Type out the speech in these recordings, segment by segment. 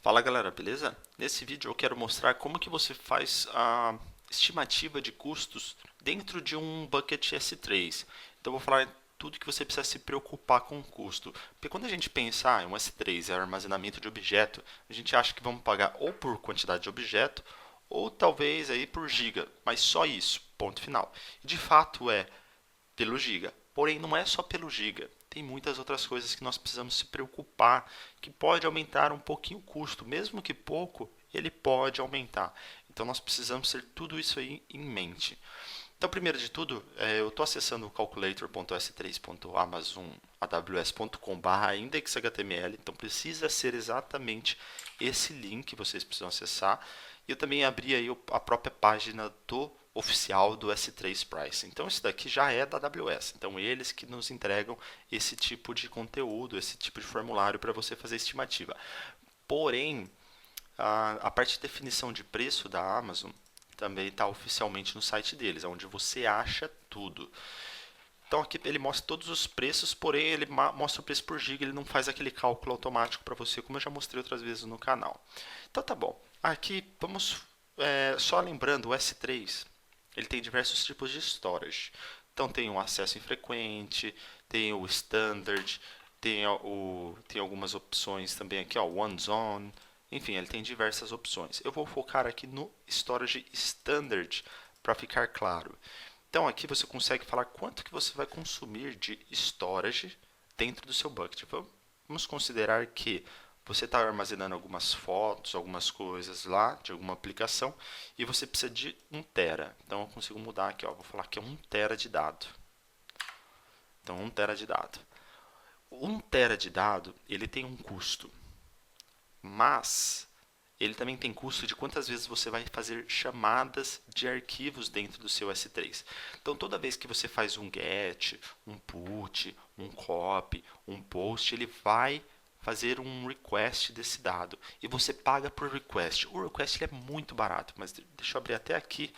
Fala galera, beleza? Nesse vídeo eu quero mostrar como que você faz a estimativa de custos dentro de um bucket S3. Então eu vou falar tudo que você precisa se preocupar com o custo. Porque quando a gente pensa em um S3 é armazenamento de objeto, a gente acha que vamos pagar ou por quantidade de objeto ou talvez aí por giga, mas só isso, ponto final. De fato é pelo giga. Porém, não é só pelo giga. Tem muitas outras coisas que nós precisamos se preocupar, que pode aumentar um pouquinho o custo, mesmo que pouco, ele pode aumentar. Então nós precisamos ter tudo isso aí em mente. Então, primeiro de tudo, eu estou acessando o calculator.s3.amazon.aws.com/index.html, então precisa ser exatamente esse link que vocês precisam acessar. E eu também abri aí a própria página do oficial do S3 Price. Então, isso daqui já é da AWS. Então, eles que nos entregam esse tipo de conteúdo, esse tipo de formulário para você fazer estimativa. Porém, a parte de definição de preço da Amazon também está oficialmente no site deles, onde você acha tudo. Então aqui ele mostra todos os preços, porém ele mostra o preço por giga, ele não faz aquele cálculo automático para você, como eu já mostrei outras vezes no canal. Então tá bom. Aqui vamos só lembrando, o S3 ele tem diversos tipos de storage. Então tem o acesso infrequente, tem o standard, tem algumas opções também aqui, ó, one zone. Enfim, ele tem diversas opções. Eu vou focar aqui no storage standard para ficar claro. Então aqui você consegue falar quanto que você vai consumir de storage dentro do seu bucket. Vamos considerar que você está armazenando algumas fotos, algumas coisas lá de alguma aplicação e você precisa de 1 TB. Então eu consigo mudar aqui, ó, vou falar que é 1 TB de dado. Então 1 TB de dado. 1 TB de dado ele tem um custo, mas ele também tem custo de quantas vezes você vai fazer chamadas de arquivos dentro do seu S3. Então, toda vez que você faz um get, um put, um copy, um post, ele vai fazer um request desse dado e você paga por request. O request ele é muito barato, mas deixa eu abrir até aqui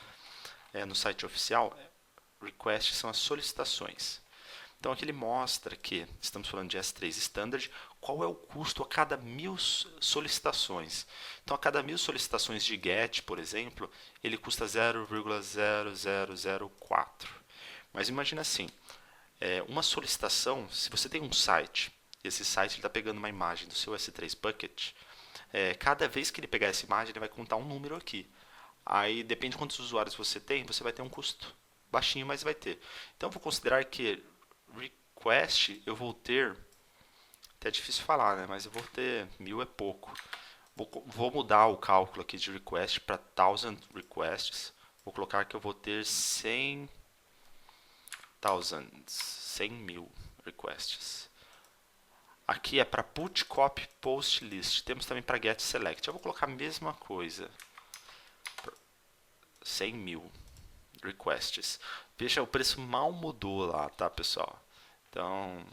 no site oficial. Requests são as solicitações. Então aqui ele mostra que, estamos falando de S3 Standard, qual é o custo a cada 1000 solicitações. Então a cada 1000 solicitações de GET, por exemplo, ele custa 0,0004. Mas imagina assim, uma solicitação, se você tem um site, e esse site está pegando uma imagem do seu S3 Bucket, cada vez que ele pegar essa imagem, ele vai contar um número aqui. Aí depende de quantos usuários você tem, você vai ter um custo baixinho, mas vai ter. Então eu vou considerar que request eu vou ter, até é difícil falar, né? Mas eu vou ter 1000 é pouco. Vou mudar o cálculo aqui de request para 1000 requests. Vou colocar que eu vou ter 100 mil requests. Aqui é para put, copy, post, list. Temos também para get, select. Eu vou colocar a mesma coisa. 100 mil requests. Veja, o preço mal mudou lá, tá, pessoal? Então,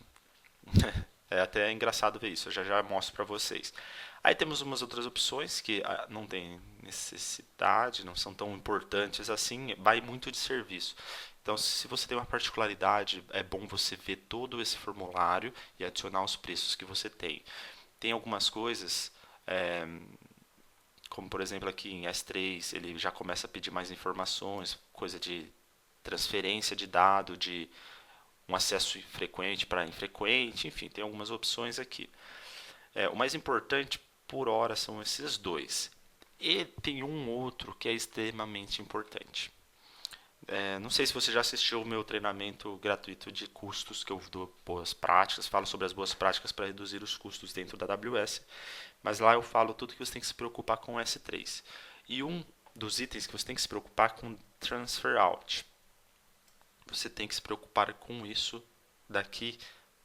é até engraçado ver isso. Eu já mostro para vocês. Aí temos umas outras opções que não tem necessidade, não são tão importantes assim, vai muito de serviço. Então, se você tem uma particularidade, é bom você ver todo esse formulário e adicionar os preços que você tem. Tem algumas coisas, como por exemplo aqui em S3, ele já começa a pedir mais informações, coisa de transferência de dado, de um acesso frequente para infrequente, enfim, tem algumas opções aqui. O mais importante por hora são esses dois. E tem um outro que é extremamente importante. Não sei se você já assistiu o meu treinamento gratuito de custos, que eu dou boas práticas, falo sobre as boas práticas para reduzir os custos dentro da AWS, mas lá eu falo tudo que você tem que se preocupar com o S3. E um dos itens que você tem que se preocupar com transfer out. Você tem que se preocupar com isso daqui,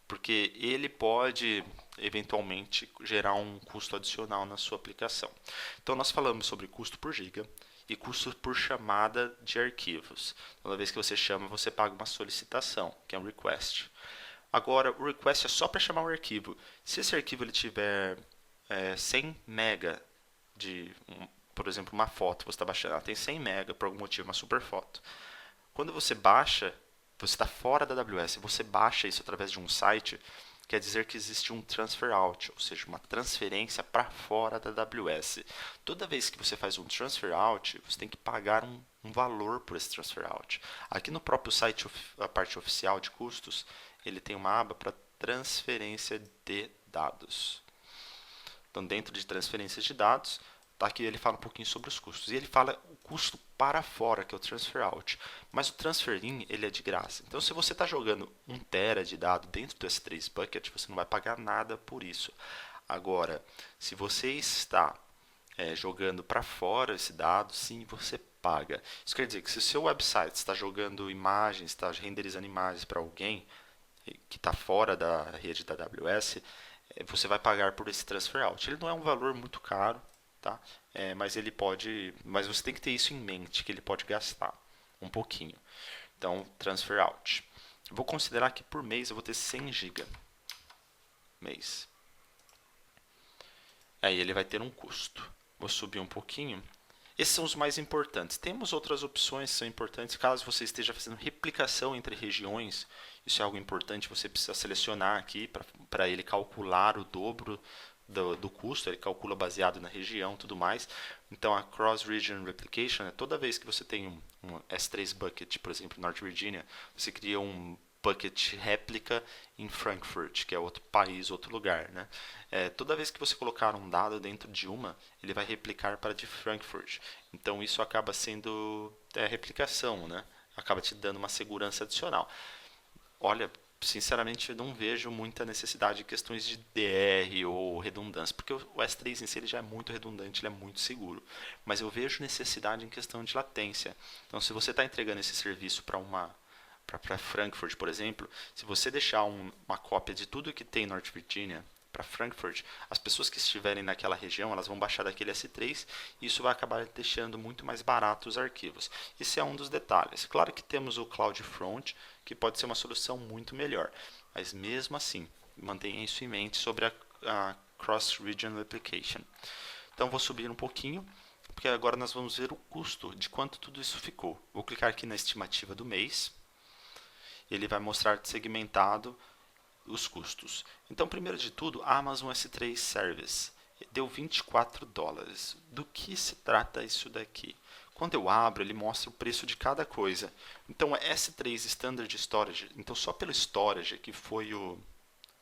porque ele pode eventualmente gerar um custo adicional na sua aplicação. Então nós falamos sobre custo por giga e custo por chamada de arquivos. Toda vez que você chama, você paga uma solicitação, que é um request. Agora, o request é só para chamar o arquivo. Se esse arquivo ele tiver 100 mega por exemplo, uma foto, você está baixando, ela tem 100 mega por algum motivo, uma super foto. Quando você baixa, você está fora da AWS, você baixa isso através de um site, quer dizer que existe um transfer out, ou seja, uma transferência para fora da AWS. Toda vez que você faz um transfer out, você tem que pagar um valor por esse transfer out. Aqui no próprio site, a parte oficial de custos, ele tem uma aba para transferência de dados. Então, dentro de transferências de dados, tá aqui ele fala um pouquinho sobre os custos. E ele fala o custo para fora, que é o transfer out. Mas o transfer in, ele é de graça. Então, se você está jogando 1 tera de dado dentro do S3 Bucket, você não vai pagar nada por isso. Agora, se você está jogando para fora esse dado, sim, você paga. Isso quer dizer que se o seu website está jogando imagens, está renderizando imagens para alguém que está fora da rede da AWS, você vai pagar por esse transfer out. Ele não é um valor muito caro, tá? Mas ele pode, mas você tem que ter isso em mente, que ele pode gastar um pouquinho. Então, transfer out. Vou considerar que por mês eu vou ter 100 GB mês. Aí ele vai ter um custo. Vou subir um pouquinho. Esses são os mais importantes. Temos outras opções que são importantes caso você esteja fazendo replicação entre regiões. Isso é algo importante, você precisa selecionar aqui para ele calcular o dobro do custo, ele calcula baseado na região e tudo mais. Então, a Cross-Region Replication, toda vez que você tem um S3 Bucket, por exemplo, North Virginia, você cria um bucket réplica em Frankfurt, que é outro país, outro lugar. Né? Toda vez que você colocar um dado dentro de uma, ele vai replicar para de Frankfurt. Então, isso acaba sendo replicação, né? Acaba te dando uma segurança adicional. Olha, sinceramente, eu não vejo muita necessidade de questões de DR ou redundância, porque o S3 em si ele já é muito redundante, ele é muito seguro. Mas eu vejo necessidade em questão de latência. Então, se você está entregando esse serviço para Frankfurt, por exemplo, se você deixar uma cópia de tudo que tem em North Virginia para Frankfurt, as pessoas que estiverem naquela região, elas vão baixar daquele S3 e isso vai acabar deixando muito mais barato os arquivos. Esse é um dos detalhes. Claro que temos o CloudFront, que pode ser uma solução muito melhor, mas mesmo assim, mantenha isso em mente sobre a Cross-Region Replication. Então vou subir um pouquinho, porque agora nós vamos ver o custo de quanto tudo isso ficou. Vou clicar aqui na estimativa do mês. Ele vai mostrar segmentado os custos. Então, primeiro de tudo, a Amazon S3 Service deu $24. Do que se trata isso daqui? Quando eu abro, ele mostra o preço de cada coisa. Então, S3 Standard Storage, então só pelo storage, que foi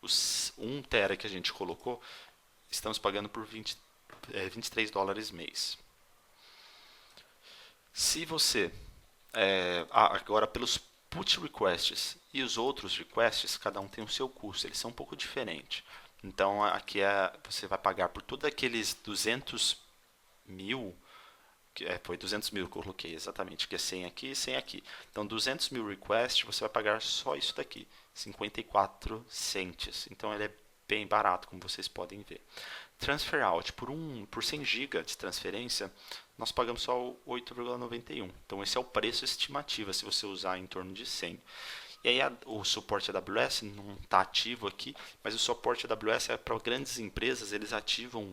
os 1 tera que a gente colocou, estamos pagando por $23 mês. Se você, agora pelos put requests e os outros requests, cada um tem o seu custo, eles são um pouco diferentes. Então, aqui você vai pagar por todos aqueles 200 mil, foi 200 mil que eu coloquei exatamente, que é 100 aqui e 100 aqui. Então, 200 mil requests, você vai pagar só isso daqui, 54 cents. Então, ele é bem barato, como vocês podem ver. Transfer out, por 100 GB de transferência, nós pagamos só 8,91. Então, esse é o preço estimativa, se você usar em torno de 100. E aí, o suporte AWS não está ativo aqui, mas o suporte AWS é para grandes empresas, eles ativam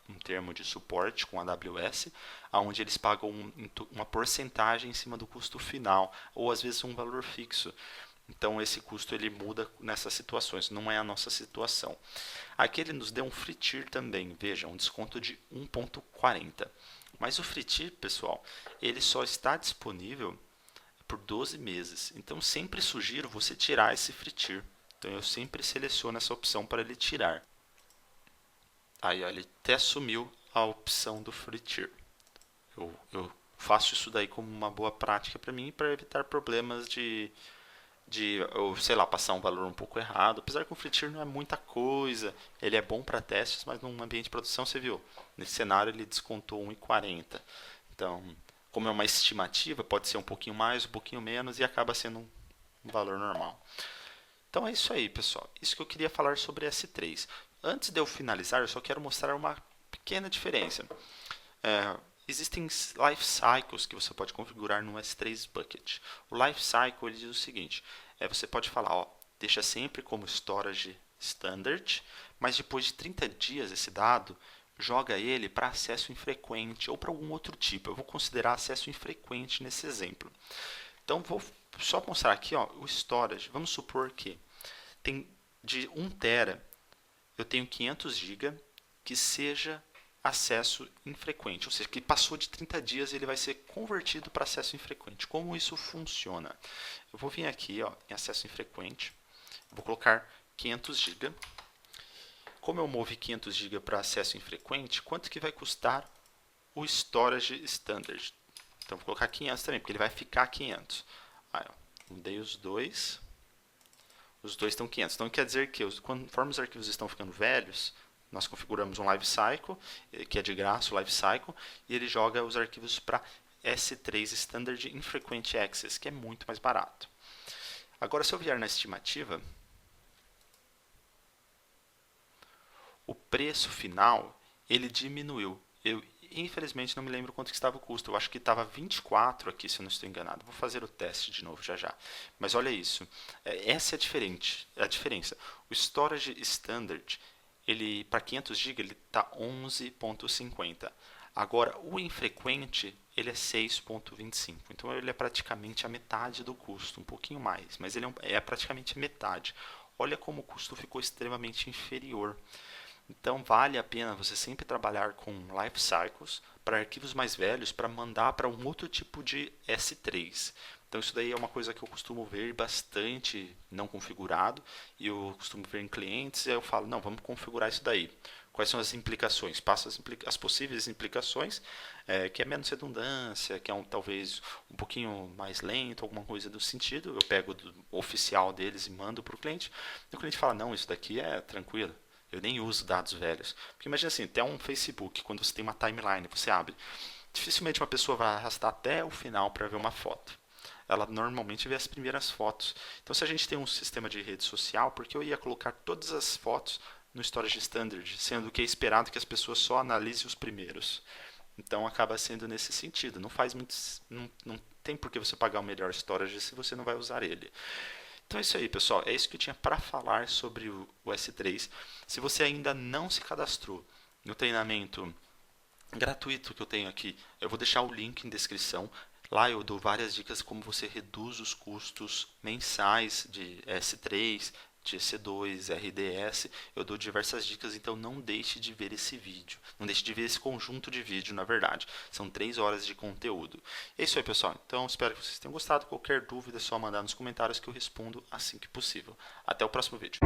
um termo de suporte com a AWS, onde eles pagam uma porcentagem em cima do custo final, ou às vezes um valor fixo. Então, esse custo ele muda nessas situações, não é a nossa situação. Aqui ele nos deu um free tier também, veja, um desconto de 1,40. Mas o free tier, pessoal, ele só está disponível por 12 meses. Então, sempre sugiro você tirar esse free tier. Então, eu sempre seleciono essa opção para ele tirar. Aí, ó, ele até assumiu a opção do free tier. Eu faço isso daí como uma boa prática para mim, para evitar problemas de ou sei lá, passar um valor um pouco errado. Apesar que o free tier não é muita coisa, ele é bom para testes, mas num ambiente de produção, você viu, nesse cenário ele descontou 1,40. Então, como é uma estimativa, pode ser um pouquinho mais, um pouquinho menos e acaba sendo um valor normal. Então é isso aí, pessoal. Isso que eu queria falar sobre S3. Antes de eu finalizar, eu só quero mostrar uma pequena diferença. Existem life cycles que você pode configurar no S3 Bucket. O life cycle ele diz o seguinte: você pode falar, deixa sempre como storage standard, mas depois de 30 dias esse dado joga ele para acesso infrequente ou para algum outro tipo. Eu vou considerar acesso infrequente nesse exemplo. Então vou só mostrar aqui o storage. Vamos supor que tem de 1 tera, eu tenho 500 GB que seja acesso infrequente, ou seja, que passou de 30 dias ele vai ser convertido para acesso infrequente. Como isso funciona? Eu vou vir aqui ó, em acesso infrequente, vou colocar 500 GB. Como eu movi 500 GB para acesso infrequente, quanto que vai custar o storage standard? Então vou colocar 500 também, porque ele vai ficar 500. Aí, ó, mudei os dois estão 500. Então quer dizer que conforme os arquivos estão ficando velhos, nós configuramos um lifecycle, que é de graça o lifecycle, e ele joga os arquivos para S3 Standard Infrequent Access, que é muito mais barato. Agora, se eu vier na estimativa, o preço final ele diminuiu. Eu infelizmente não me lembro quanto que estava o custo. Eu acho que estava 24 aqui, se eu não estou enganado. Vou fazer o teste de novo já já. Mas olha isso. Essa é a diferença. O Storage Standard, ele para 500 GB ele está 11,50. Agora o infrequente ele é 6,25. Então ele é praticamente a metade do custo, um pouquinho mais, mas ele é praticamente a metade. Olha como o custo ficou extremamente inferior. Então vale a pena você sempre trabalhar com life cycles para arquivos mais velhos para mandar para um outro tipo de S3. Então isso daí é uma coisa que eu costumo ver bastante não configurado e eu costumo ver em clientes e eu falo, não, vamos configurar isso daí. Quais são as implicações? Passo as possíveis implicações, que é menos redundância, que é talvez um pouquinho mais lento, alguma coisa do sentido. Eu pego do oficial deles e mando para o cliente. E o cliente fala, não, isso daqui é tranquilo. Eu nem uso dados velhos. Porque imagina assim, até um Facebook, quando você tem uma timeline, você abre. Dificilmente uma pessoa vai arrastar até o final para ver uma foto. Ela normalmente vê as primeiras fotos. Então, se a gente tem um sistema de rede social, por que eu ia colocar todas as fotos no Storage Standard, sendo que é esperado que as pessoas só analisem os primeiros? Então, acaba sendo nesse sentido. Não faz muito, não tem por que você pagar o melhor storage se você não vai usar ele. Então é isso aí, pessoal. É isso que eu tinha para falar sobre o S3. Se você ainda não se cadastrou no treinamento gratuito que eu tenho aqui, eu vou deixar o link em descrição. Lá eu dou várias dicas como você reduz os custos mensais de S3, de C2, RDS. Eu dou diversas dicas, então não deixe de ver esse vídeo. Não deixe de ver esse conjunto de vídeo, na verdade. São 3 horas de conteúdo. É isso aí, pessoal. Então espero que vocês tenham gostado. Qualquer dúvida é só mandar nos comentários que eu respondo assim que possível. Até o próximo vídeo.